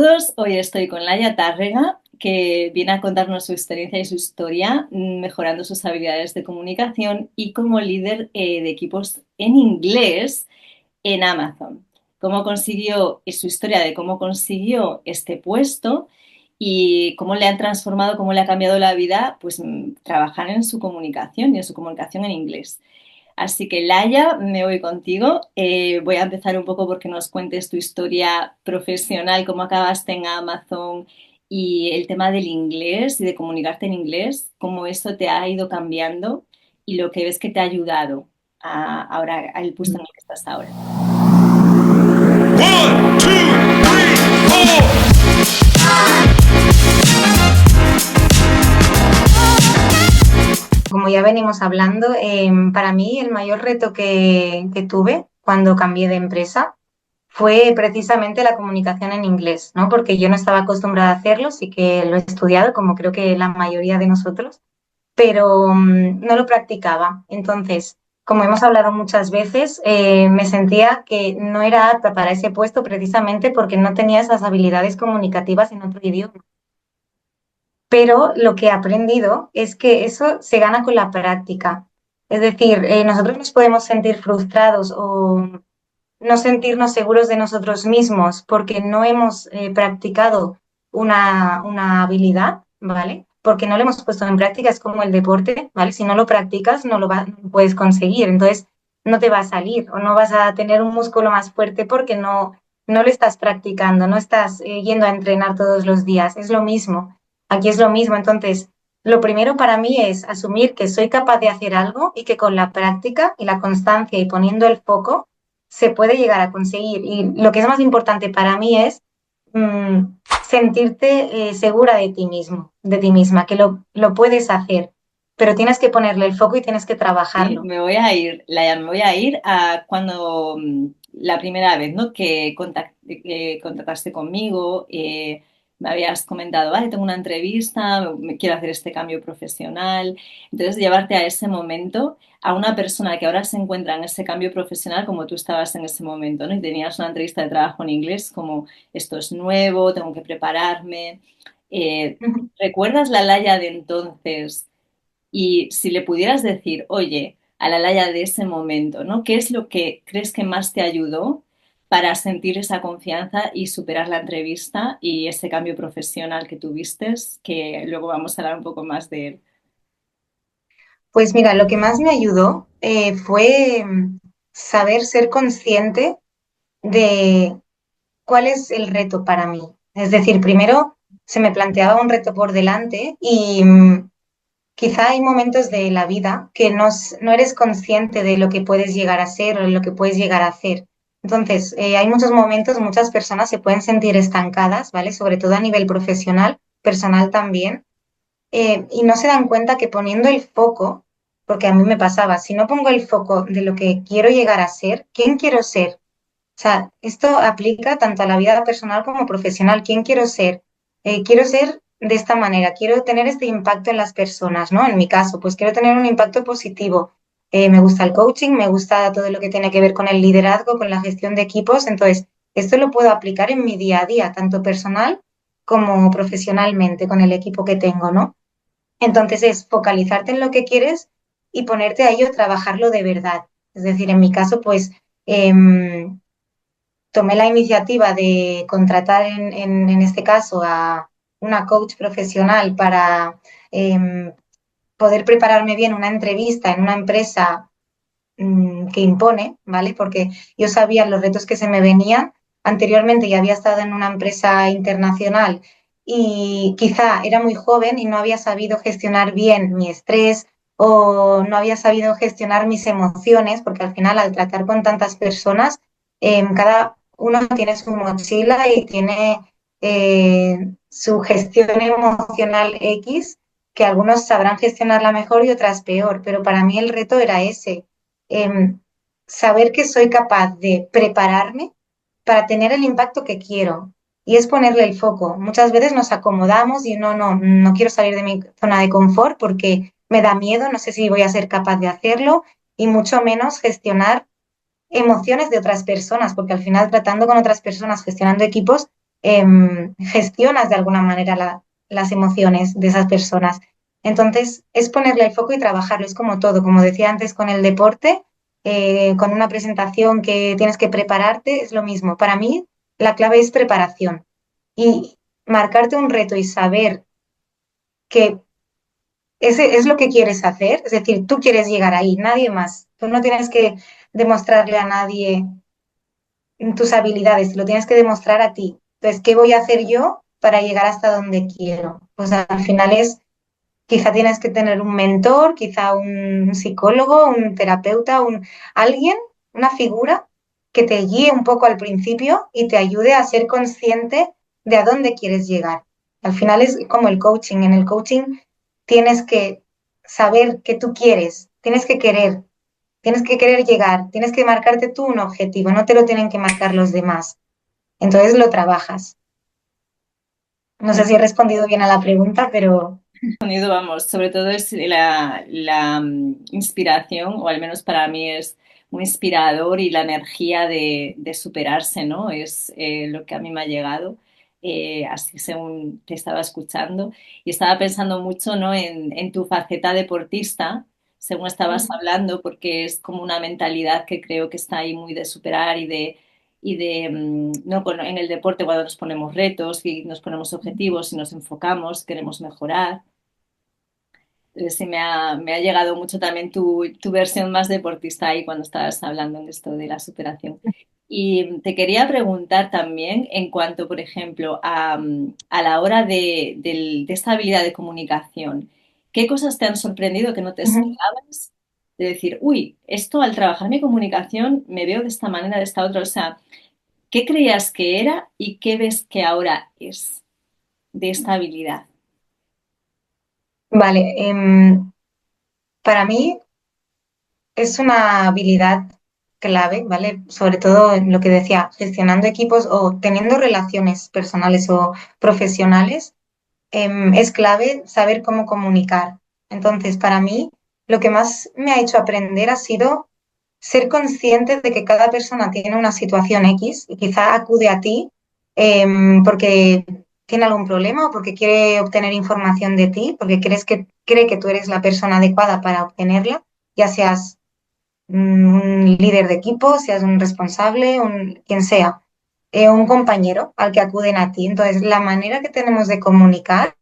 Todos, hoy estoy con Laia Tárrega, que viene a contarnos su experiencia y su historia, mejorando sus habilidades de comunicación y como líder de equipos en inglés en Amazon. Cómo consiguió, su historia de cómo consiguió este puesto y cómo le han transformado, cómo le ha cambiado la vida, pues trabajar en su comunicación y en su comunicación en inglés. Así que Laia, me voy contigo. Voy a empezar un poco porque nos cuentes tu historia profesional, cómo acabaste en Amazon y el tema del inglés y de comunicarte en inglés, cómo eso te ha ido cambiando y lo que ves que te ha ayudado ahora al puesto en el que estás ahora. One, two, three, four. Como ya venimos hablando, para mí el mayor reto que tuve cuando cambié de empresa fue precisamente la comunicación en inglés, ¿no? Porque yo no estaba acostumbrada a hacerlo, sí que lo he estudiado, como creo que la mayoría de nosotros, pero no lo practicaba. Entonces, como hemos hablado muchas veces, me sentía que no era apta para ese puesto precisamente porque no tenía esas habilidades comunicativas en otro idioma. Pero lo que he aprendido es que eso se gana con la práctica. Es decir, nosotros nos podemos sentir frustrados o no sentirnos seguros de nosotros mismos porque no hemos practicado una habilidad, ¿vale? Porque no lo hemos puesto en práctica, es como el deporte, ¿vale? Si no lo practicas, no lo puedes conseguir. Entonces, no te va a salir o no vas a tener un músculo más fuerte porque no lo estás practicando, no estás yendo a entrenar todos los días. Es lo mismo. Aquí es lo mismo. Entonces, lo primero para mí es asumir que soy capaz de hacer algo y que con la práctica y la constancia y poniendo el foco, se puede llegar a conseguir. Y lo que es más importante para mí es mmm, sentirte segura de ti mismo, de ti misma, que lo puedes hacer, pero tienes que ponerle el foco y tienes que Sí, trabajarlo. me voy a ir, Laia, me voy a ir a cuando la primera vez, ¿no? que contactaste conmigo, me habías comentado, vale, tengo una entrevista, quiero hacer este cambio profesional. Entonces, llevarte a ese momento, a una persona que ahora se encuentra en ese cambio profesional como tú estabas en ese momento, ¿no? Y tenías una entrevista de trabajo en inglés, como esto es nuevo, tengo que prepararme. Eh, ¿Recuerdas la Laia de entonces? Y si le pudieras decir, oye, a la Laia de ese momento, ¿no? ¿Qué es lo que crees que más te ayudó para sentir esa confianza y superar la entrevista y ese cambio profesional que tuviste, que luego vamos a hablar un poco más de él? Pues mira, lo que más me ayudó fue saber ser consciente de cuál es el reto para mí. Es decir, primero se me planteaba un reto por delante y quizá hay momentos de la vida que no eres consciente de lo que puedes llegar a ser o de lo que puedes llegar a hacer. Entonces, hay muchos momentos, muchas personas se pueden sentir estancadas, ¿vale? Sobre todo a nivel profesional, personal también, y no se dan cuenta que poniendo el foco, porque a mí me pasaba, si no pongo el foco de lo que quiero llegar a ser, ¿quién quiero ser? O sea, esto aplica tanto a la vida personal como profesional. ¿Quién quiero ser? Quiero ser de esta manera, quiero tener este impacto en las personas, ¿no? En mi caso, pues quiero tener un impacto positivo. Me gusta el coaching, me gusta todo lo que tiene que ver con el liderazgo, con la gestión de equipos. Entonces, esto lo puedo aplicar en mi día a día, tanto personal como profesionalmente, con el equipo que tengo, ¿no? Entonces, es focalizarte en lo que quieres y ponerte a ello, trabajarlo de verdad. Es decir, en mi caso, pues... tomé la iniciativa de contratar en este caso a una coach profesional para poder prepararme bien una entrevista en una empresa que impone, ¿vale? Porque yo sabía los retos que se me venían. Anteriormente ya había estado en una empresa internacional y quizá era muy joven y no había sabido gestionar bien mi estrés o no había sabido gestionar mis emociones, porque al final al tratar con tantas personas, cada uno tiene su mochila y tiene su gestión emocional X, que algunos sabrán gestionarla mejor y otras peor, pero para mí el reto era ese, em, saber que soy capaz de prepararme para tener el impacto que quiero. Y es ponerle el foco. Muchas veces nos acomodamos y no quiero salir de mi zona de confort porque me da miedo, no sé si voy a ser capaz de hacerlo y mucho menos gestionar emociones de otras personas, porque al final tratando con otras personas, gestionando equipos, gestionas de alguna manera las emociones de esas personas. Entonces, es ponerle el foco y trabajarlo. Es como todo, como decía antes con el deporte, con una presentación que tienes que prepararte, es lo mismo. Para mí, la clave es preparación y marcarte un reto y saber que ese es lo que quieres hacer, es decir, tú quieres llegar ahí, nadie más. Tú no tienes que demostrarle a nadie tus habilidades, lo tienes que demostrar a ti. Entonces, ¿qué voy a hacer yo para llegar hasta donde quiero? Pues al final es, quizá tienes que tener un mentor, quizá un psicólogo, un terapeuta, alguien, una figura que te guíe un poco al principio y te ayude a ser consciente de a dónde quieres llegar. Al final es como el coaching. En el coaching tienes que saber qué tú quieres, tienes que querer llegar, tienes que marcarte tú un objetivo, no te lo tienen que marcar los demás. Entonces lo trabajas. No sé si he respondido bien a la pregunta, pero Unido, vamos, sobre todo es inspiración, o al menos para mí es muy inspirador y la energía de superarse, ¿no? Es lo que a mí me ha llegado, así según te estaba escuchando. Y estaba pensando mucho, ¿no? En tu faceta deportista, según estabas hablando, porque es como una mentalidad que creo que está ahí muy de superar no, en el deporte cuando nos ponemos retos y nos ponemos objetivos y nos enfocamos, queremos mejorar. Sí, me ha llegado mucho también tu versión más deportista ahí cuando estabas hablando de esto de la superación. Y te quería preguntar también en cuanto, por ejemplo, a la hora de esta habilidad de comunicación, ¿qué cosas te han sorprendido que no te ujú. esperabas? De decir, uy, esto al trabajar mi comunicación me veo de esta manera, de esta otra. O sea, ¿qué creías que era y qué ves que ahora es de esta habilidad? Vale. Para mí es una habilidad clave, ¿vale? Sobre todo en lo que decía, gestionando equipos o teniendo relaciones personales o profesionales, es clave saber cómo comunicar. Entonces, para mí, lo que más me ha hecho aprender ha sido ser consciente de que cada persona tiene una situación X y quizá acude a ti porque tiene algún problema o porque quiere obtener información de ti, porque cree que tú eres la persona adecuada para obtenerla, ya seas un líder de equipo, seas un responsable, quien sea, un compañero al que acuden a ti. Entonces, la manera que tenemos de comunicar,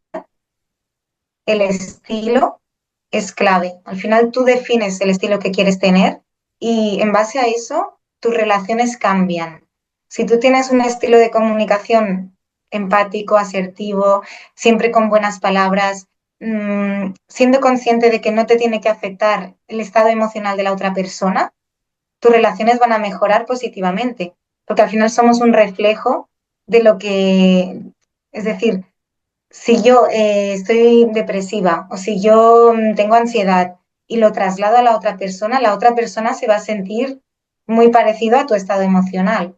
el estilo, es clave. Al final tú defines el estilo que quieres tener y en base a eso tus relaciones cambian. Si tú tienes un estilo de comunicación empático, asertivo, siempre con buenas palabras, siendo consciente de que no te tiene que afectar el estado emocional de la otra persona, tus relaciones van a mejorar positivamente, porque al final somos un reflejo de lo que, es decir, si yo estoy depresiva o si yo tengo ansiedad y lo traslado a la otra persona se va a sentir muy parecido a tu estado emocional.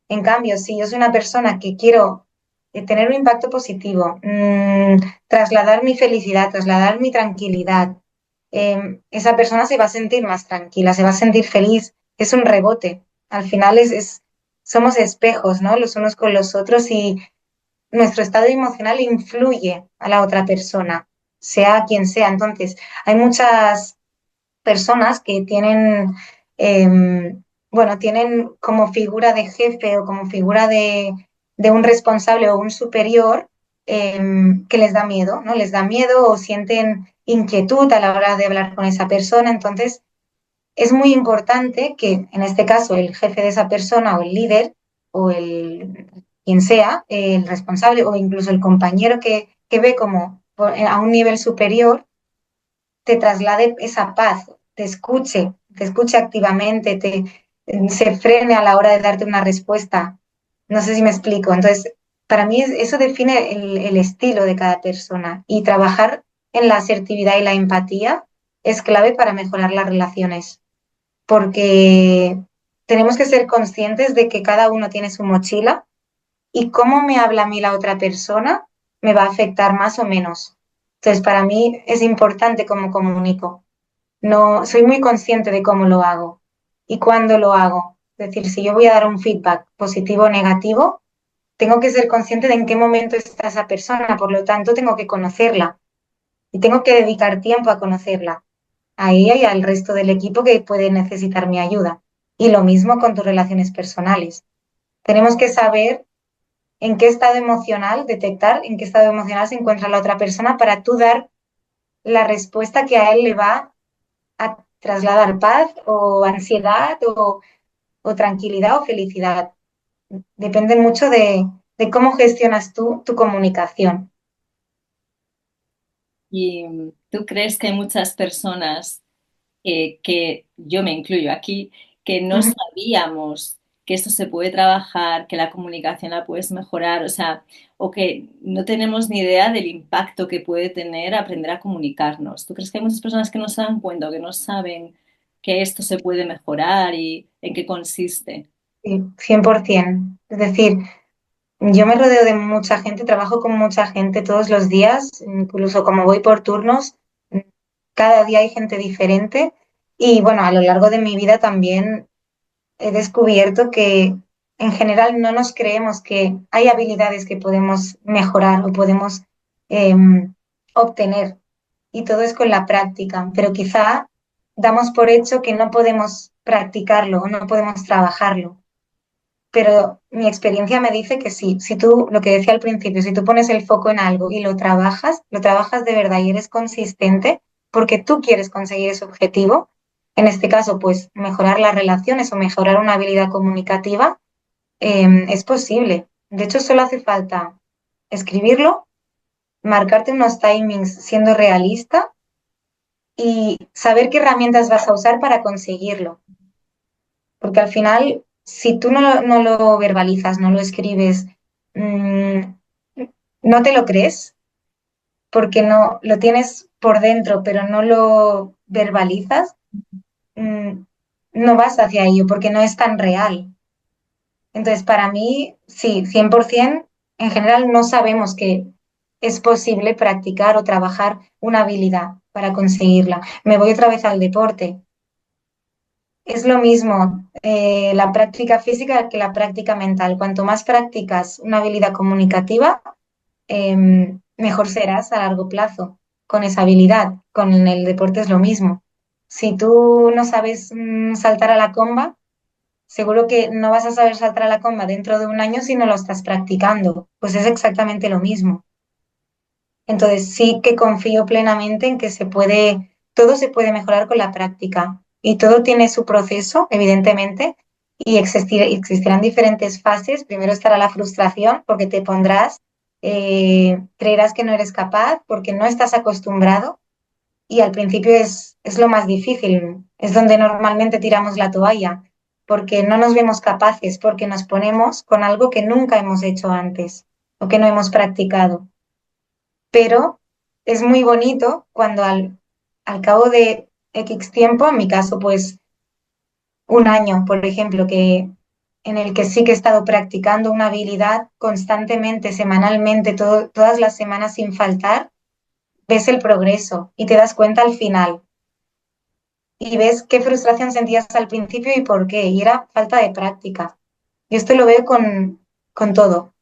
En cambio, si yo soy una persona que quiero tener un impacto positivo, trasladar mi felicidad, trasladar mi tranquilidad, esa persona se va a sentir más tranquila, se va a sentir feliz. Es un rebote. Al final somos espejos, ¿no? Los unos con los otros y nuestro estado emocional influye a la otra persona, sea quien sea. Entonces, hay muchas personas que tienen, bueno, tienen como figura de jefe o como figura de un responsable o un superior que les da miedo, ¿no? Les da miedo o sienten inquietud a la hora de hablar con esa persona. Entonces, es muy importante que, en este caso, el jefe de esa persona o el líder o quien sea, el responsable o incluso el compañero que ve como a un nivel superior, te traslade esa paz, te escuche activamente, se frene a la hora de darte una respuesta. No sé si me explico. Entonces, para mí eso define el estilo de cada persona y trabajar en la asertividad y la empatía es clave para mejorar las relaciones, porque tenemos que ser conscientes de que cada uno tiene su mochila y cómo me habla a mí la otra persona me va a afectar más o menos. Entonces, para mí es importante cómo comunico. No, soy muy consciente de cómo lo hago y cuándo lo hago. Es decir, si yo voy a dar un feedback positivo o negativo, tengo que ser consciente de en qué momento está esa persona, por lo tanto tengo que conocerla y tengo que dedicar tiempo a conocerla, a ella y al resto del equipo que puede necesitar mi ayuda. Y lo mismo con tus relaciones personales. Tenemos que saber en qué estado emocional, detectar en qué estado emocional se encuentra la otra persona para tú dar la respuesta que a él le va a trasladar paz o ansiedad o tranquilidad o felicidad. Depende mucho de cómo gestionas tú tu comunicación. ¿Y tú crees que hay muchas personas, que yo me incluyo aquí, que no Ujú. sabíamos que esto se puede trabajar, que la comunicación la puedes mejorar, o sea, o que no tenemos ni idea del impacto que puede tener aprender a comunicarnos? ¿Tú crees que hay muchas personas que no se dan cuenta o que no saben que esto se puede mejorar y en qué consiste? Sí, 100%. Es decir, yo me rodeo de mucha gente, trabajo con mucha gente todos los días, incluso como voy por turnos, cada día hay gente diferente y bueno, a lo largo de mi vida también he descubierto que en general no nos creemos que hay habilidades que podemos mejorar o podemos obtener y todo es con la práctica, pero quizá damos por hecho que no podemos practicarlo o no podemos trabajarlo. Pero mi experiencia me dice que sí, si tú, lo que decía al principio, si tú pones el foco en algo y lo trabajas de verdad y eres consistente porque tú quieres conseguir ese objetivo, en este caso, pues mejorar las relaciones o mejorar una habilidad comunicativa, es posible. De hecho, solo hace falta escribirlo, marcarte unos timings siendo realista y saber qué herramientas vas a usar para conseguirlo. Porque al final, si tú no lo verbalizas, no lo escribes, mmm, no te lo crees, porque no lo tienes por dentro, pero no lo verbalizas, mmm, no vas hacia ello, porque no es tan real. Entonces, para mí, sí, 100%, en general no sabemos que es posible practicar o trabajar una habilidad para conseguirla. Me voy otra vez al deporte. Es lo mismo la práctica física que la práctica mental. Cuanto más practicas una habilidad comunicativa, mejor serás a largo plazo con esa habilidad. Con el deporte es lo mismo. Si tú no sabes saltar a la comba, seguro que no vas a saber saltar a la comba dentro de un año si no lo estás practicando. Pues es exactamente lo mismo. Entonces sí que confío plenamente en que todo se puede mejorar con la práctica y todo tiene su proceso, evidentemente, y existirán diferentes fases. Primero estará la frustración porque te pondrás, creerás que no eres capaz porque no estás acostumbrado y al principio es lo más difícil, es donde normalmente tiramos la toalla porque no nos vemos capaces, porque nos ponemos con algo que nunca hemos hecho antes o que no hemos practicado, pero es muy bonito cuando al cabo de X tiempo, en mi caso, pues un año, por ejemplo, en el que sí que he estado practicando una habilidad constantemente, semanalmente, todas las semanas sin faltar, ves el progreso y te das cuenta al final y ves qué frustración sentías al principio y por qué, y era falta de práctica. Yo esto lo veo con todo,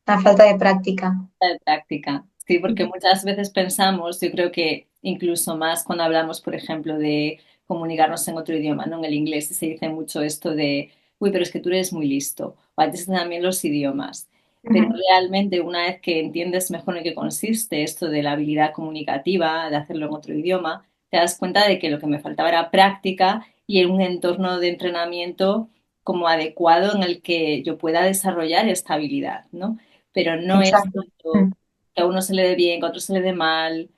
la falta de práctica. De práctica. Sí, porque muchas veces pensamos, yo creo que incluso más cuando hablamos, por ejemplo, de comunicarnos en otro idioma, ¿no? En el inglés se dice mucho esto de, uy, pero es que tú eres muy listo. O antes también los idiomas. Pero Ujú. realmente una vez que entiendes mejor en qué consiste esto de la habilidad comunicativa, de hacerlo en otro idioma, te das cuenta de que lo que me faltaba era práctica y en un entorno de entrenamiento como adecuado en el que yo pueda desarrollar esta habilidad, ¿no? Pero no es Exacto. tanto que a uno se le dé bien, que a otro se le dé mal,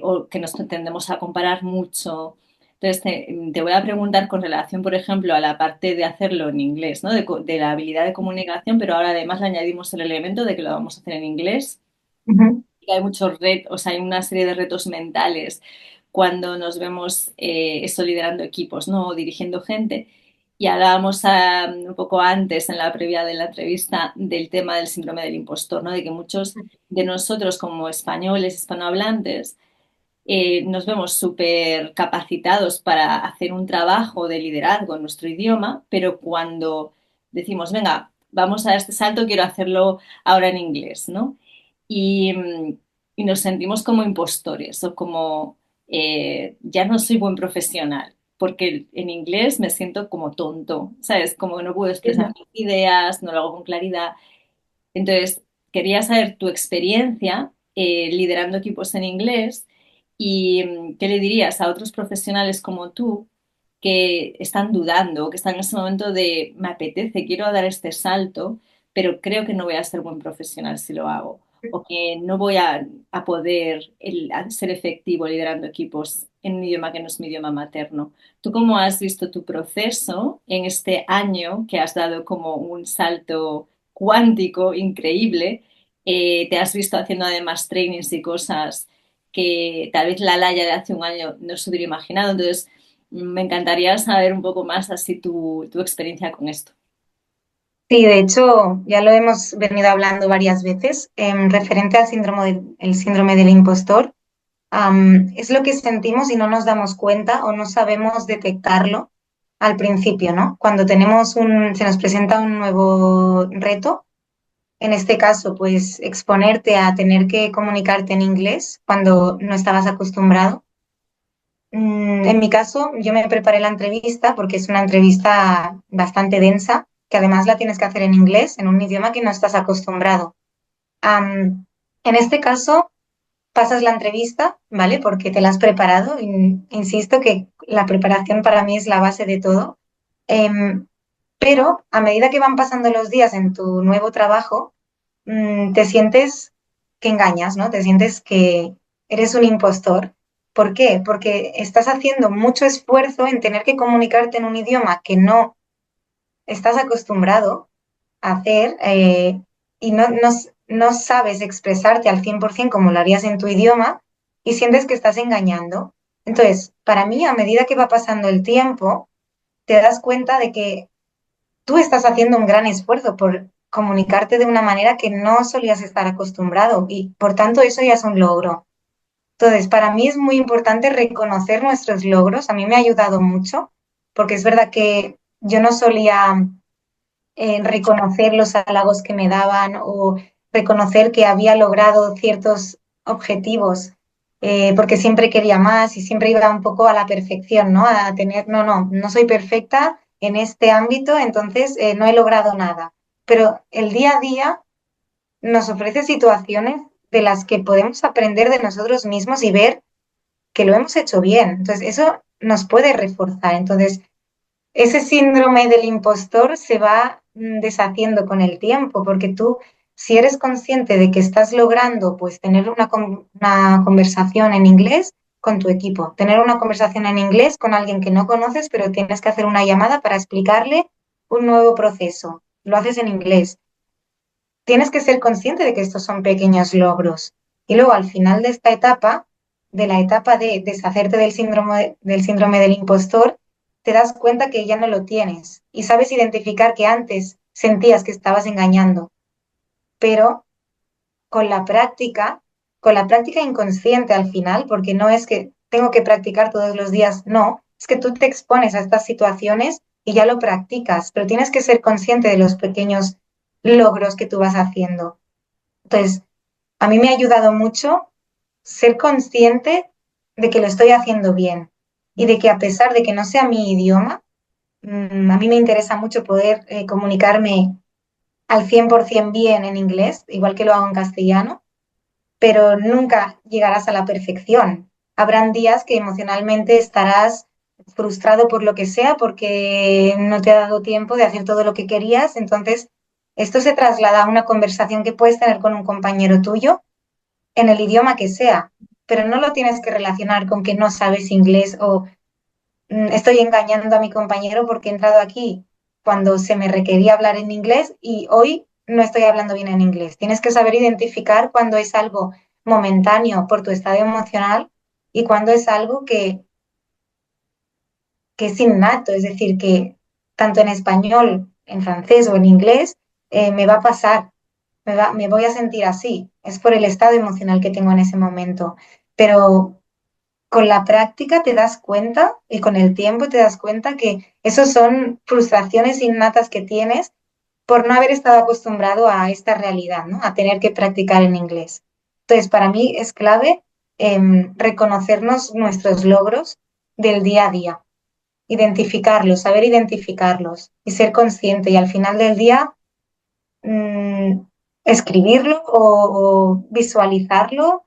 o que nos tendemos a comparar mucho. Entonces, te voy a preguntar con relación, por ejemplo, a la parte de hacerlo en inglés, ¿no? De la habilidad de comunicación, pero ahora además le añadimos el elemento de que lo vamos a hacer en inglés. Ujú. Y hay muchos retos, o sea, hay una serie de retos mentales cuando nos vemos, eso liderando equipos, ¿no? O dirigiendo gente. Y hablábamos, un poco antes, en la previa de la entrevista, del tema del síndrome del impostor, ¿no? De que muchos de nosotros, como españoles, hispanohablantes, nos vemos súper capacitados para hacer un trabajo de liderazgo en nuestro idioma, pero cuando decimos, venga, vamos a dar este salto, quiero hacerlo ahora en inglés, ¿no? Y, y nos sentimos como impostores o como ya no soy buen profesional, porque en inglés me siento como tonto, ¿sabes? Como que no puedo expresar mis ideas, no lo hago con claridad. Entonces, quería saber tu experiencia liderando equipos en inglés y qué le dirías a otros profesionales como tú que están dudando, que están en ese momento de me apetece, quiero dar este salto, pero creo que no voy a ser buen profesional si lo hago, o que no voy a poder a ser efectivo liderando equipos en un idioma que no es mi idioma materno. ¿Tú cómo has visto tu proceso en este año que has dado como un salto cuántico increíble? Te has visto haciendo además trainings y cosas que tal vez la Laia de hace un año no se hubiera imaginado. Entonces, me encantaría saber un poco más así tu experiencia con esto. Sí, de hecho, ya lo hemos venido hablando varias veces, referente al el síndrome del impostor. Es lo que sentimos y no nos damos cuenta o no sabemos detectarlo al principio, ¿no? Cuando se nos presenta un nuevo reto, en este caso, pues exponerte a tener que comunicarte en inglés cuando no estabas acostumbrado. En mi caso, yo me preparé la entrevista porque es una entrevista bastante densa, que además la tienes que hacer en inglés, en un idioma que no estás acostumbrado. En este caso, pasas la entrevista, ¿vale? Porque te la has preparado. Insisto que la preparación para mí es la base de todo. Em, pero a medida que van pasando los días en tu nuevo trabajo, te sientes que engañas, ¿no? Te sientes que eres un impostor. ¿Por qué? Porque estás haciendo mucho esfuerzo en tener que comunicarte en un idioma que no estás acostumbrado a hacer y no sabes expresarte al 100% como lo harías en tu idioma y sientes que estás engañando. Entonces, para mí, a medida que va pasando el tiempo, te das cuenta de que tú estás haciendo un gran esfuerzo por comunicarte de una manera que no solías estar acostumbrado y por tanto eso ya es un logro. Entonces, para mí es muy importante reconocer nuestros logros. A mí me ha ayudado mucho porque es verdad que yo no solía reconocer los halagos que me daban o reconocer que había logrado ciertos objetivos, porque siempre quería más y siempre iba un poco a la perfección, ¿no? A tener, no soy perfecta en este ámbito, entonces no he logrado nada. Pero el día a día nos ofrece situaciones de las que podemos aprender de nosotros mismos y ver que lo hemos hecho bien. Entonces, eso nos puede reforzar. Entonces, ese síndrome del impostor se va deshaciendo con el tiempo, porque tú, si eres consciente de que estás logrando, pues, tener una conversación en inglés con tu equipo, tener una conversación en inglés con alguien que no conoces, pero tienes que hacer una llamada para explicarle un nuevo proceso, lo haces en inglés. Tienes que ser consciente de que estos son pequeños logros. Y luego, al final de esta etapa, de la etapa de deshacerte del síndrome del impostor, te das cuenta que ya no lo tienes y sabes identificar que antes sentías que estabas engañando, pero con con la práctica inconsciente al final, porque no es que tengo que practicar todos los días, no, es que tú te expones a estas situaciones y ya lo practicas, pero tienes que ser consciente de los pequeños logros que tú vas haciendo. Entonces, a mí me ha ayudado mucho ser consciente de que lo estoy haciendo bien y de que a pesar de que no sea mi idioma, a mí me interesa mucho poder comunicarme al 100% bien en inglés, igual que lo hago en castellano, pero nunca llegarás a la perfección. Habrán días que emocionalmente estarás frustrado por lo que sea, porque no te ha dado tiempo de hacer todo lo que querías. Entonces, esto se traslada a una conversación que puedes tener con un compañero tuyo en el idioma que sea, pero no lo tienes que relacionar con que no sabes inglés o estoy engañando a mi compañero porque he entrado aquí cuando se me requería hablar en inglés y hoy no estoy hablando bien en inglés. Tienes que saber identificar cuando es algo momentáneo por tu estado emocional y cuando es algo que es innato, es decir, que tanto en español, en francés o en inglés me va a pasar, me voy a sentir así. Es por el estado emocional que tengo en ese momento. Pero con la práctica te das cuenta y con el tiempo te das cuenta que esos son frustraciones innatas que tienes por no haber estado acostumbrado a esta realidad, ¿no? A tener que practicar en inglés. Entonces, para mí es clave reconocernos nuestros logros del día a día, identificarlos, saber identificarlos y ser consciente. Y al final del día, mm, escribirlo o visualizarlo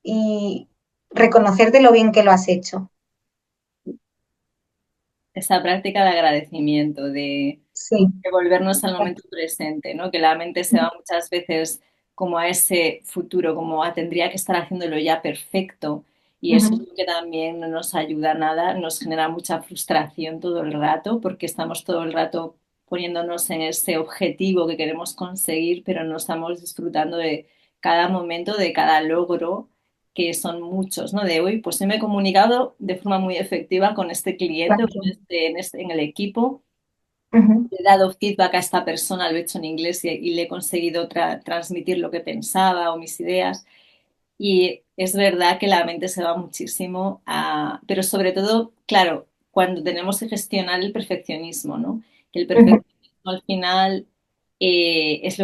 y reconocerte lo bien que lo has hecho. Esa práctica de agradecimiento, Sí. de volvernos al momento presente, ¿no? Que la mente se va muchas veces como a ese futuro, como a tendría que estar haciéndolo ya perfecto. Y eso es Ujú. lo que también no nos ayuda nada, nos genera mucha frustración todo el rato, porque estamos todo el rato poniéndonos en ese objetivo que queremos conseguir, pero no estamos disfrutando de cada momento, de cada logro, que son muchos, ¿no? De hoy, pues sí me he comunicado de forma muy efectiva con este cliente, o con Exacto. en el equipo, Ujú. le he dado feedback a esta persona, lo he hecho en inglés y le he conseguido transmitir lo que pensaba o mis ideas. Y es verdad que la mente se va muchísimo pero sobre todo, claro, cuando tenemos que gestionar el perfeccionismo, ¿no? Que el Ujú. perfeccionismo al final es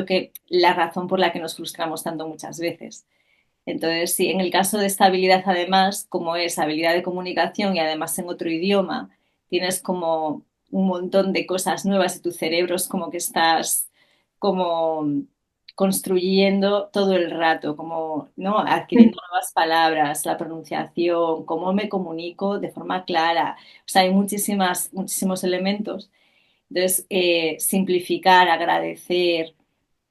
la razón por la que nos frustramos tanto muchas veces. Entonces, sí, en el caso de esta habilidad, además, como es habilidad de comunicación y además en otro idioma, tienes como un montón de cosas nuevas y tu cerebro es como que estás como construyendo todo el rato, como, ¿no? Adquiriendo nuevas palabras, la pronunciación, cómo me comunico de forma clara. O sea, hay muchísimos elementos. Entonces, simplificar, agradecer,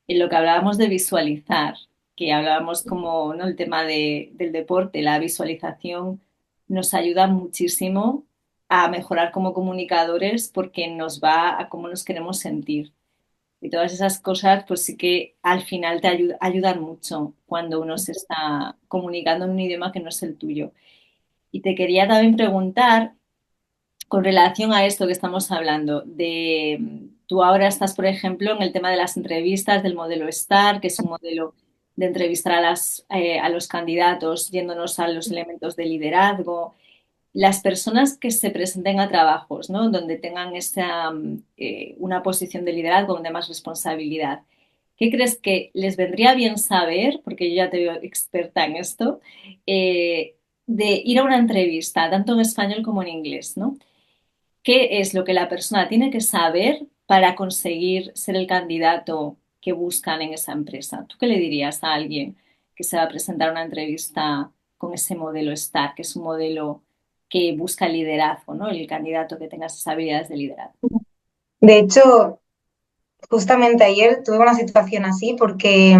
en lo que hablábamos de visualizar, que hablábamos como, ¿no? El tema del deporte, la visualización nos ayuda muchísimo a mejorar como comunicadores porque nos va a cómo nos queremos sentir. Y todas esas cosas, pues sí que al final ayudan mucho cuando uno se está comunicando en un idioma que no es el tuyo. Y te quería también preguntar, con relación a esto que estamos hablando, tú ahora estás, por ejemplo, en el tema de las entrevistas del modelo STAR, que es un modelo de entrevistar a los candidatos yéndonos a los elementos de liderazgo. Las personas que se presenten a trabajos, ¿no? Donde tengan una posición de liderazgo, donde más responsabilidad. ¿Qué crees que les vendría bien saber? Porque yo ya te veo experta en esto, de ir a una entrevista, tanto en español como en inglés, ¿no? ¿Qué es lo que la persona tiene que saber para conseguir ser el candidato que buscan en esa empresa? ¿Tú qué le dirías a alguien que se va a presentar a una entrevista con ese modelo STAR, que es un modelo que busca liderazgo, ¿no? El candidato que tenga esas habilidades de liderazgo. De hecho, justamente ayer tuve una situación así porque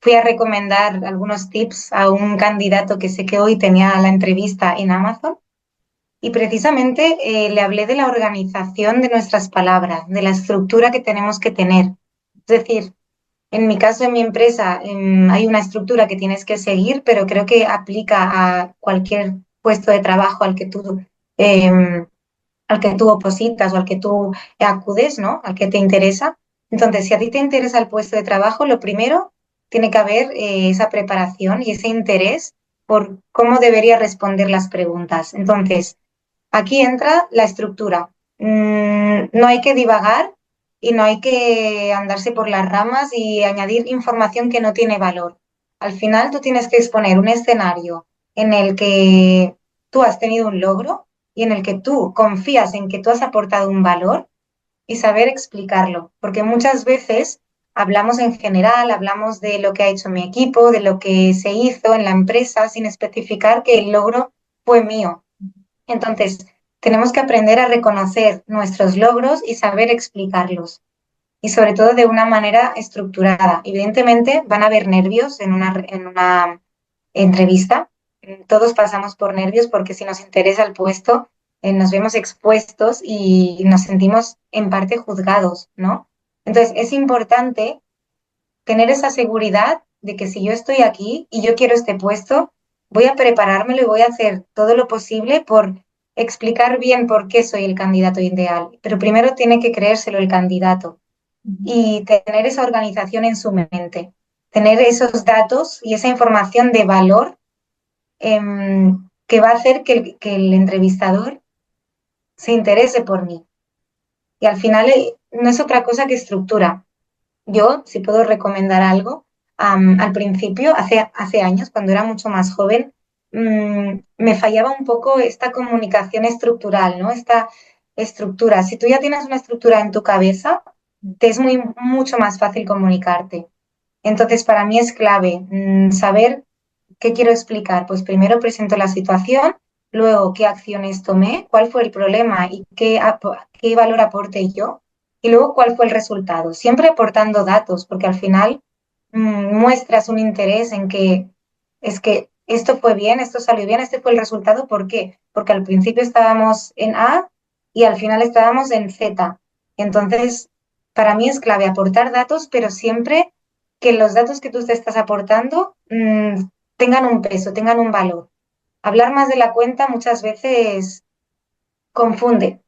fui a recomendar algunos tips a un candidato que sé que hoy tenía la entrevista en Amazon y precisamente le hablé de la organización de nuestras palabras, de la estructura que tenemos que tener. Es decir, en mi caso, en mi empresa, hay una estructura que tienes que seguir, pero creo que aplica a cualquier puesto de trabajo em, al que tú opositas o al que tú acudes, ¿no? Al que te interesa. Entonces, si a ti te interesa el puesto de trabajo, lo primero tiene que haber esa preparación y ese interés por cómo debería responder las preguntas. Entonces, aquí entra la estructura. No hay que divagar y no hay que andarse por las ramas y añadir información que no tiene valor. Al final tú tienes que exponer un escenario en el que tú has tenido un logro y en el que tú confías en que tú has aportado un valor y saber explicarlo, porque muchas veces hablamos en general, hablamos de lo que ha hecho mi equipo, de lo que se hizo en la empresa, sin especificar que el logro fue mío. Entonces, tenemos que aprender a reconocer nuestros logros y saber explicarlos, y sobre todo de una manera estructurada. Evidentemente, van a haber nervios en una entrevista. Todos pasamos por nervios porque si nos interesa el puesto, nos vemos expuestos y nos sentimos en parte juzgados, ¿no? Entonces, es importante tener esa seguridad de que si yo estoy aquí y yo quiero este puesto, voy a preparármelo y voy a hacer todo lo posible por explicar bien por qué soy el candidato ideal. Pero primero tiene que creérselo el candidato y tener esa organización en su mente, tener esos datos y esa información de valor que va a hacer que el entrevistador se interese por mí. Y al final no es otra cosa que estructura. Yo, si puedo recomendar algo, al principio, hace años, cuando era mucho más joven, me fallaba un poco esta comunicación estructural, ¿no? Esta estructura. Si tú ya tienes una estructura en tu cabeza, te es mucho más fácil comunicarte. Entonces, para mí es clave saber qué quiero explicar. Pues primero presento la situación, luego qué acciones tomé, cuál fue el problema y qué valor aporté yo, y luego cuál fue el resultado. Siempre aportando datos, porque al final muestras un interés en que es que esto fue bien, esto salió bien, este fue el resultado. ¿Por qué? Porque al principio estábamos en A y al final estábamos en Z. Entonces, para mí es clave aportar datos, pero siempre que los datos que tú te estás aportando tengan un peso, tengan un valor. Hablar más de la cuenta muchas veces confunde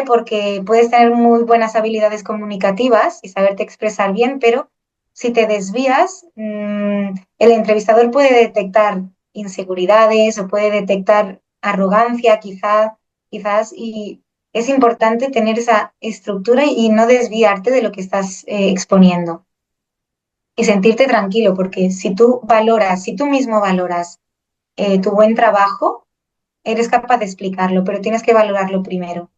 porque puedes tener muy buenas habilidades comunicativas y saberte expresar bien, pero si te desvías, el entrevistador puede detectar inseguridades o puede detectar arrogancia quizás, y es importante tener esa estructura y no desviarte de lo que estás exponiendo y sentirte tranquilo, porque si tú mismo valoras tu buen trabajo, eres capaz de explicarlo, pero tienes que valorarlo primero.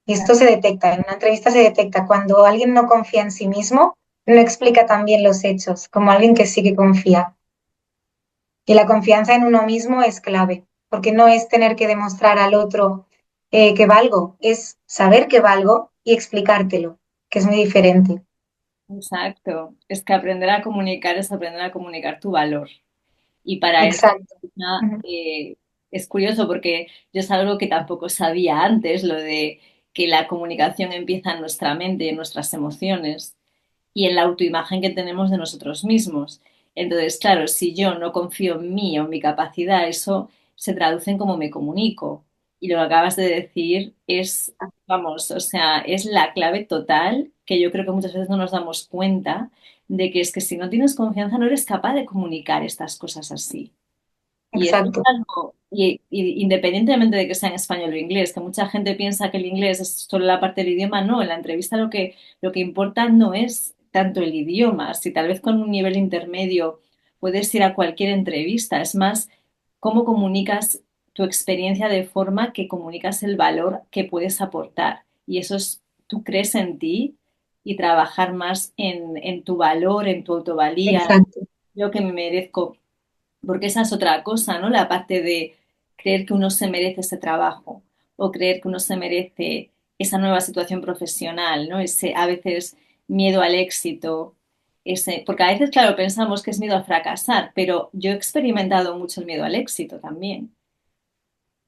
Y esto se detecta, en una entrevista se detecta cuando alguien no confía en sí mismo, no explica tan bien los hechos, como alguien que sí que confía. Y la confianza en uno mismo es clave, porque no es tener que demostrar al otro que valgo, es saber que valgo y explicártelo, que es muy diferente. Exacto. Es que aprender a comunicar es aprender a comunicar tu valor. Y para eso Exacto. una, Ujú. es curioso porque yo es algo que tampoco sabía antes, lo de que la comunicación empieza en nuestra mente, en nuestras emociones y en la autoimagen que tenemos de nosotros mismos. Entonces, claro, si yo no confío en mí o en mi capacidad, eso se traduce en cómo me comunico. Y lo que acabas de decir es, vamos, o sea, es la clave total que yo creo que muchas veces no nos damos cuenta de que es que si no tienes confianza no eres capaz de comunicar estas cosas así. Y eso es Exacto. algo, y independientemente de que sea en español o inglés, que mucha gente piensa que el inglés es solo la parte del idioma, no, en la entrevista lo que importa no es tanto el idioma, si tal vez con un nivel intermedio puedes ir a cualquier entrevista, es más cómo comunicas tu experiencia de forma que comunicas el valor que puedes aportar. Y eso es, tú crees en ti y trabajar más en tu valor, en tu autovalía, Exacto. yo que me merezco porque esa es otra cosa, ¿no? La parte de creer que uno se merece ese trabajo o creer que uno se merece esa nueva situación profesional, ¿no? Ese a veces miedo al éxito, ese, porque a veces, claro, pensamos que es miedo a fracasar, pero yo he experimentado mucho el miedo al éxito también,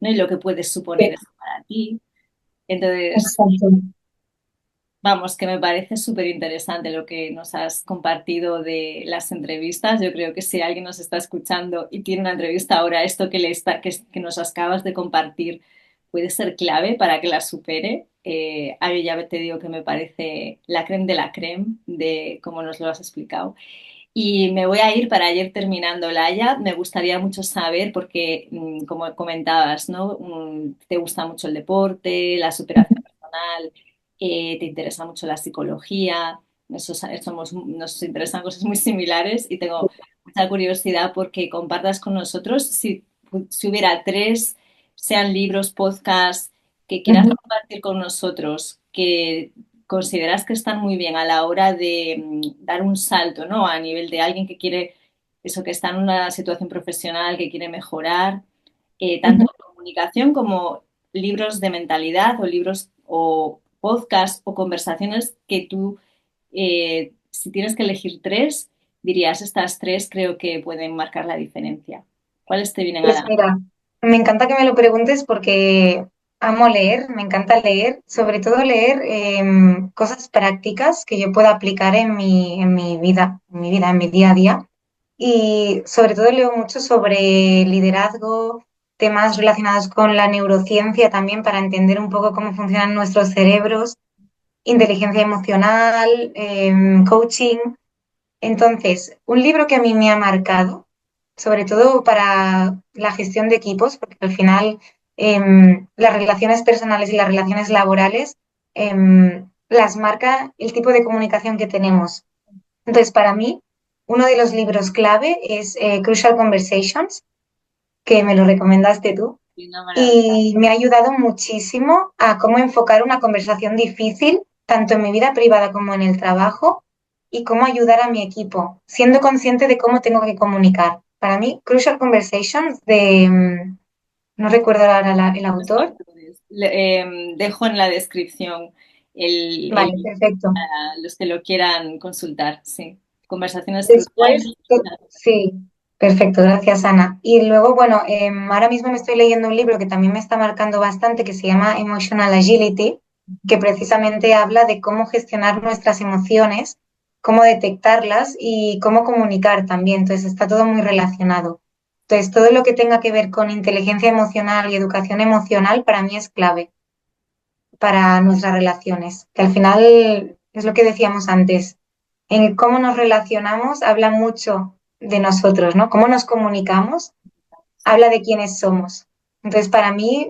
¿no? Y lo que puede suponer eso para ti. Entonces, Exacto. vamos, que me parece súper interesante lo que nos has compartido de las entrevistas. Yo creo que si alguien nos está escuchando y tiene una entrevista ahora, esto que nos acabas de compartir puede ser clave para que la supere. A mí ya te digo que me parece la creme de la creme de cómo nos lo has explicado. Y me voy a ir para ir terminando, Laia. Me gustaría mucho saber, porque como comentabas, ¿no? Te gusta mucho el deporte, la superación personal, te interesa mucho la psicología, nos interesan cosas muy similares y tengo mucha curiosidad porque compartas con nosotros si hubiera tres, sean libros, podcasts, que quieras Ujú. compartir con nosotros, que consideras que están muy bien a la hora de dar un salto, ¿no? A nivel de alguien que quiere, eso, que está en una situación profesional, que quiere mejorar, tanto Ujú. en comunicación como libros de mentalidad o libros o podcasts o conversaciones que tú, si tienes que elegir tres, dirías, estas tres creo que pueden marcar la diferencia. ¿Cuáles te vienen a Pues la... mira, me encanta que me lo preguntes porque amo leer, me encanta leer, sobre todo leer cosas prácticas que yo pueda aplicar en mi día a día. Y sobre todo leo mucho sobre liderazgo, temas relacionados con la neurociencia también para entender un poco cómo funcionan nuestros cerebros, inteligencia emocional, coaching. Entonces, un libro que a mí me ha marcado, sobre todo para la gestión de equipos, porque al final las relaciones personales y las relaciones laborales las marca el tipo de comunicación que tenemos. Entonces, para mí, uno de los libros clave es Crucial Conversations, que me lo recomendaste tú, Y una maravilla. y me ha ayudado muchísimo a cómo enfocar una conversación difícil, tanto en mi vida privada como en el trabajo, y cómo ayudar a mi equipo, siendo consciente de cómo tengo que comunicar. Para mí, Crucial Conversations no recuerdo ahora el Los autor. autores. Dejo en la descripción el Vale, link perfecto. para los que lo quieran consultar, sí. Conversaciones Después, cruciales. sí, perfecto, gracias Ana. Y luego, bueno, ahora mismo me estoy leyendo un libro que también me está marcando bastante, que se llama Emotional Agility, que precisamente habla de cómo gestionar nuestras emociones, cómo detectarlas y cómo comunicar también. Entonces, está todo muy relacionado. Entonces, todo lo que tenga que ver con inteligencia emocional y educación emocional para mí es clave para nuestras relaciones, que al final es lo que decíamos antes, en cómo nos relacionamos habla mucho de nosotros, ¿no? Cómo nos comunicamos habla de quiénes somos. Entonces, para mí,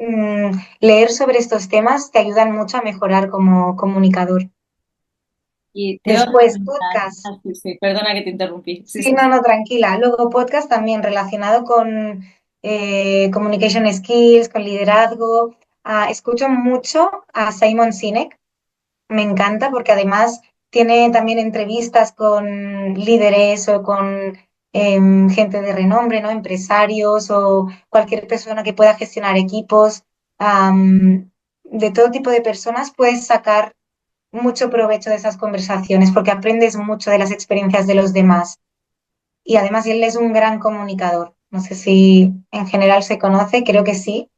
leer sobre estos temas te ayudan mucho a mejorar como comunicador. Y te iba a Después, preguntar, podcast. sí, sí, perdona que te interrumpí. Sí, Sí, sí, no, no, tranquila. Luego, podcast también relacionado con communication skills, con liderazgo. Escucho mucho a Simon Sinek. Me encanta porque además tiene también entrevistas con líderes o con gente de renombre, ¿no? Empresarios o cualquier persona que pueda gestionar equipos. De todo tipo de personas puedes sacar mucho provecho de esas conversaciones porque aprendes mucho de las experiencias de los demás. Y además él es un gran comunicador. No sé si en general se conoce, creo que sí.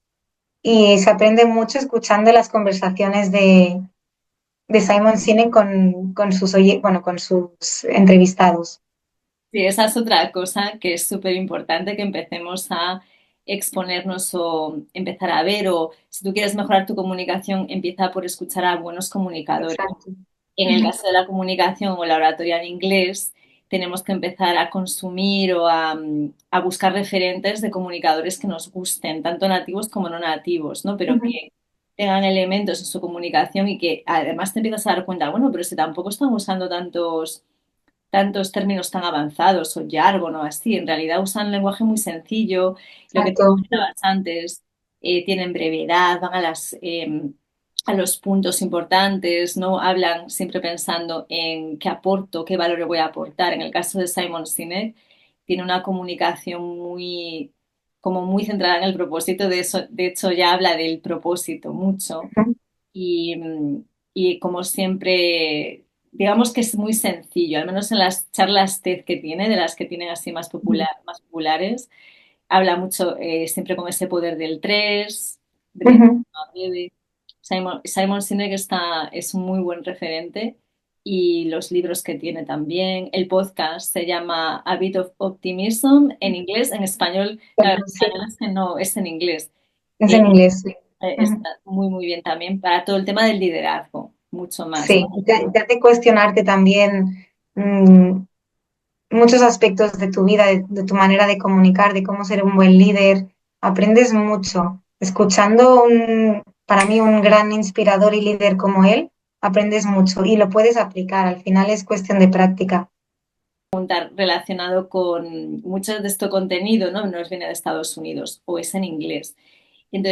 Y se aprende mucho escuchando las conversaciones de Simon Sinek con bueno, con sus entrevistados. sí, esa es otra cosa que es súper importante que empecemos a exponernos o empezar a ver, o si tú quieres mejorar tu comunicación, empieza por escuchar a buenos comunicadores. Exacto. En el Ujú, caso de la comunicación o la oratoria en inglés, tenemos que empezar a consumir o a buscar referentes de comunicadores que nos gusten, tanto nativos como no nativos, ¿no? Pero ujú. que tengan elementos en su comunicación y que además te empiezas a dar cuenta, bueno, pero si tampoco están usando tantos términos tan avanzados o jargon o así. En realidad usan un lenguaje muy sencillo, lo que tú Exacto. comentabas antes, tienen brevedad, van a los puntos importantes, no hablan siempre pensando en qué aporto, qué valor le voy a aportar. En el caso de Simon Sinek, tiene una comunicación muy, como muy centrada en el propósito, de hecho ya habla del propósito mucho Ujú, y, y como siempre, digamos que es muy sencillo, al menos en las charlas TED que tiene, de las que tienen así más populares, habla mucho siempre con ese poder del 3 breve, ujú. no breve. Simon Sinek es un muy buen referente y los libros que tiene también. El podcast se llama A Bit of Optimism en inglés, en español, claro, en Sí, español es que no, es en inglés. es Eh, en inglés. Sí. Ujú. Está muy, muy bien también para todo el tema del liderazgo, mucho más. Sí, te hace cuestionarte también mm, muchos aspectos de tu vida, de tu manera de comunicar, de cómo ser un buen líder. Aprendes mucho. Escuchando para mí un gran inspirador y líder como él, aprendes mucho y lo puedes aplicar. Al final es cuestión de práctica. Relacionado con mucho de este contenido, ¿no? Nos viene de Estados Unidos o es en inglés.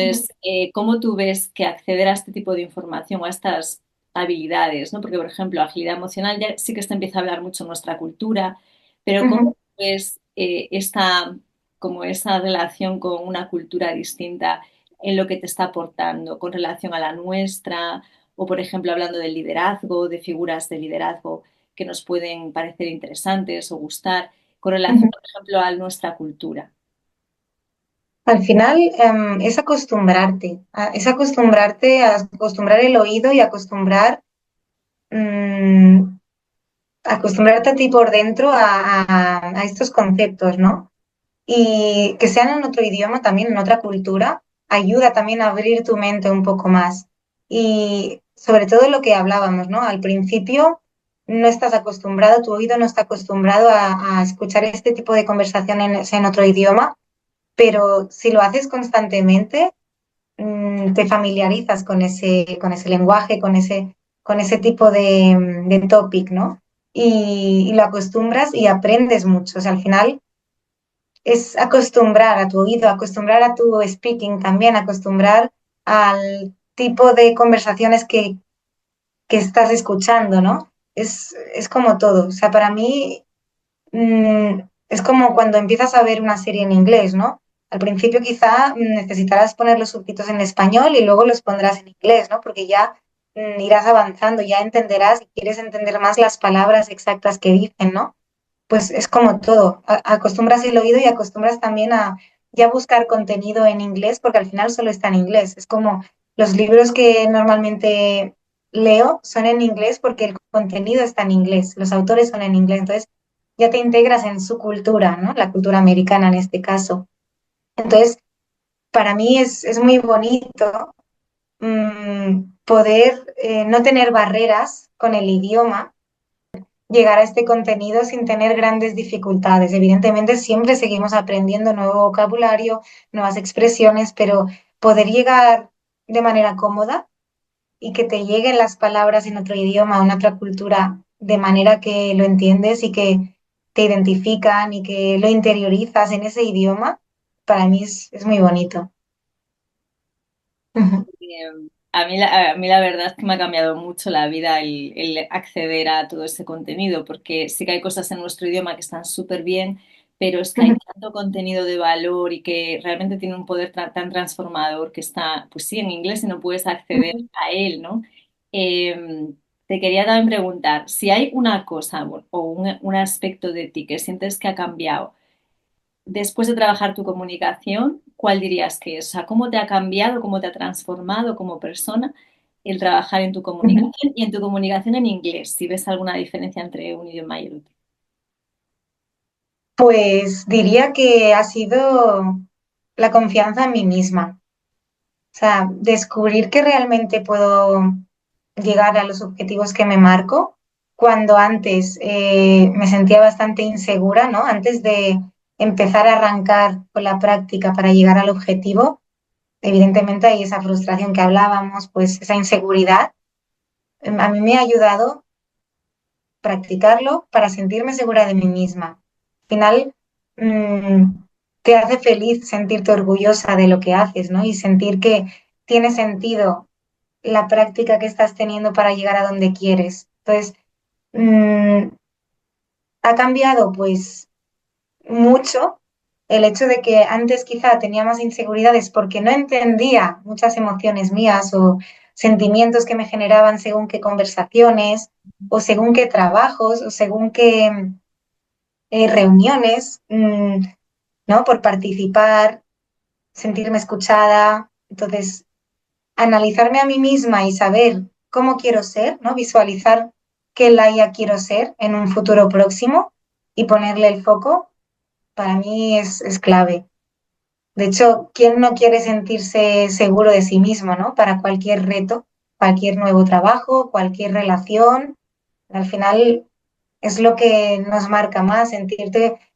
Ujú, Entonces, ¿cómo tú ves que acceder a este tipo de información o a estas habilidades, ¿no? Porque, por ejemplo, agilidad emocional ya sí que se empieza a hablar mucho en nuestra cultura, pero ujú. ¿cómo ves como esa relación con una cultura distinta en lo que te está aportando con relación a la nuestra? O, por ejemplo, hablando del liderazgo, de figuras de liderazgo que nos pueden parecer interesantes o gustar, con relación, Ujú. por ejemplo, a nuestra cultura. Al final, es acostumbrarte a acostumbrar el oído y mm, acostumbrarte a ti por dentro a estos conceptos, ¿no? Y que sean en otro idioma, también en otra cultura, ayuda también a abrir tu mente un poco más. Y sobre todo lo que hablábamos, ¿no? Al principio no estás acostumbrado, tu oído no está acostumbrado a escuchar este tipo de conversación en otro idioma, pero si lo haces constantemente, te familiarizas con ese lenguaje, con ese tipo de topic, ¿no? Y lo acostumbras y aprendes mucho. O sea, al final es acostumbrar a tu oído, acostumbrar a tu speaking también, acostumbrar al tipo de conversaciones que estás escuchando, ¿no? Es como todo. O sea, para mí es como cuando empiezas a ver una serie en inglés, ¿no? Al principio quizá necesitarás poner los subtítulos en español y luego los pondrás en inglés, ¿no? Porque ya irás avanzando, ya entenderás y quieres entender más las palabras exactas que dicen, ¿no? Pues es como todo, acostumbras el oído y acostumbras también a ya buscar contenido en inglés porque al final solo está en inglés. Es como los libros que normalmente leo son en inglés porque el contenido está en inglés, los autores son en inglés, entonces ya te integras en su cultura, ¿no? La cultura americana en este caso. Entonces, para mí es muy bonito poder no tener barreras con el idioma, llegar a este contenido sin tener grandes dificultades. Evidentemente, siempre seguimos aprendiendo nuevo vocabulario, nuevas expresiones, pero poder llegar de manera cómoda y que te lleguen las palabras en otro idioma, en otra cultura, de manera que lo entiendes y que te identifican y que lo interiorizas en ese idioma, para mí es muy bonito. Ujú, A mí la verdad es que me ha cambiado mucho la vida el acceder a todo ese contenido, porque sí que hay cosas en nuestro idioma que están súper bien, pero es que hay ujú, tanto contenido de valor y que realmente tiene un poder tan transformador que está, pues sí, en inglés y no puedes acceder ujú, a él, ¿no? Eh, Te quería también preguntar, si hay una cosa o un aspecto de ti que sientes que ha cambiado después de trabajar tu comunicación, ¿cuál dirías que es? O sea, ¿cómo te ha cambiado, cómo te ha transformado como persona el trabajar en tu ujú. comunicación y en tu comunicación en inglés? Si ves alguna diferencia entre un idioma y el otro. Pues diría que ha sido la confianza en mí misma. O sea, descubrir que realmente puedo llegar a los objetivos que me marco, cuando antes me sentía bastante insegura, ¿no? Antes de empezar a arrancar con la práctica para llegar al objetivo, evidentemente hay esa frustración que hablábamos, pues esa inseguridad. A mí me ha ayudado practicarlo para sentirme segura de mí misma. Al final, mm, te hace feliz sentirte orgullosa de lo que haces, ¿no? Y sentir que tiene sentido la práctica que estás teniendo para llegar a donde quieres. Entonces, mm, ha cambiado pues mucho el hecho de que antes quizá tenía más inseguridades porque no entendía muchas emociones mías o sentimientos que me generaban según qué conversaciones o según qué trabajos o según qué reuniones, ¿no? Por participar, sentirme escuchada. Entonces, analizarme a mí misma y saber cómo quiero ser, ¿no? Visualizar qué Laia quiero ser en un futuro próximo y ponerle el foco, para mí es clave. De hecho, ¿quién no quiere sentirse seguro de sí mismo, ¿no? Para cualquier reto, cualquier nuevo trabajo, cualquier relación. Al final es lo que nos marca más,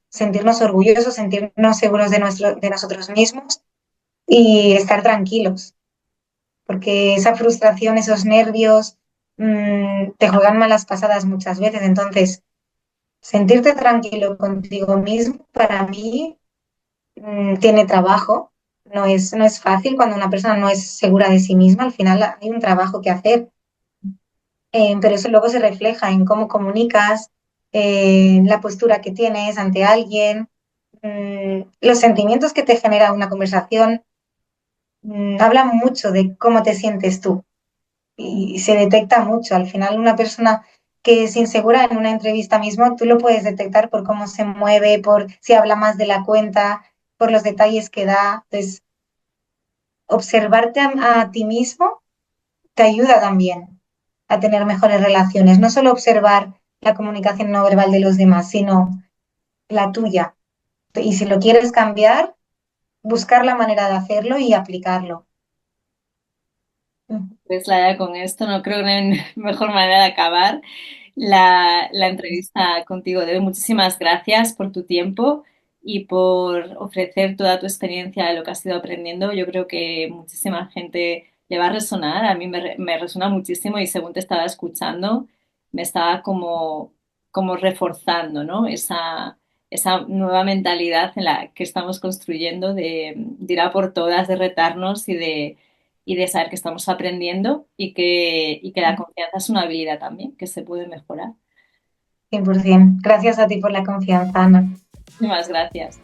sentirnos orgullosos, sentirnos seguros de nosotros mismos y estar tranquilos, porque esa frustración, esos nervios, te juegan malas pasadas muchas veces. Entonces, sentirte tranquilo contigo mismo, para mí, tiene trabajo. No es fácil cuando una persona no es segura de sí misma. Al final hay un trabajo que hacer, pero eso luego se refleja en cómo comunicas, la postura que tienes ante alguien, los sentimientos que te genera una conversación. Hablan mucho de cómo te sientes tú y se detecta mucho. Al final, una persona que es insegura en una entrevista mismo, tú lo puedes detectar por cómo se mueve, por si habla más de la cuenta, por los detalles que da. Entonces, observarte a ti mismo te ayuda también a tener mejores relaciones. No solo observar la comunicación no verbal de los demás, sino la tuya. Y si lo quieres cambiar, buscar la manera de hacerlo y aplicarlo. Pues Laia, con esto no creo que hay mejor manera de acabar la entrevista contigo. Debe muchísimas gracias por tu tiempo y por ofrecer toda tu experiencia de lo que has ido aprendiendo. Yo creo que muchísima gente le va a resonar, a mí me resuena muchísimo y según te estaba escuchando, me estaba como reforzando, ¿no? Esa nueva mentalidad en la que estamos construyendo de ir a por todas, de retarnos y de saber que estamos aprendiendo y que la confianza es una habilidad también, que se puede mejorar. 100%. Gracias a ti por la confianza, Ana. Muchísimas gracias.